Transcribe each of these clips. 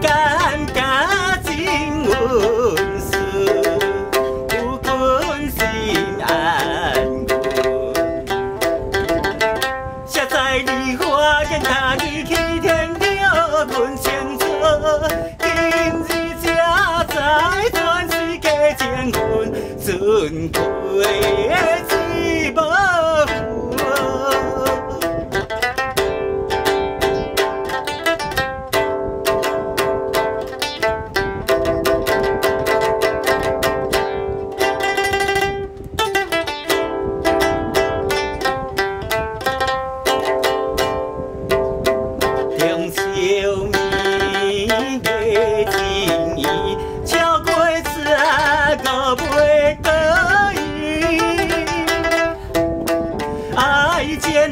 感觉真温顺，有君心安稳。谁知你花言巧语欺天了阮青春，今日才知全世界情分，纯粹的水无痕。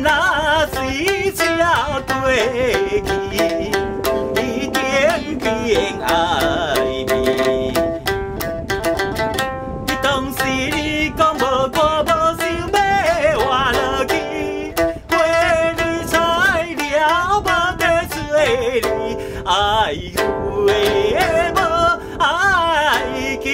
那水桥对去，一点点爱你。当时你讲无歌无想要活落去，花你菜了无得做你，爱花无爱去。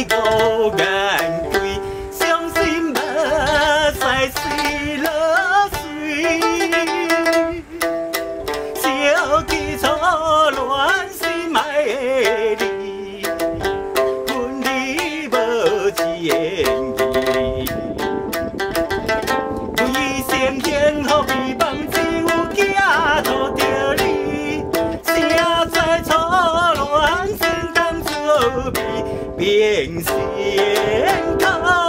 五眼鬼，伤心目屎水落水，小气初恋心爱的你，阮你无情义，为先天何必梦只有寄托着你，谁知初恋心甘滋味。变仙客。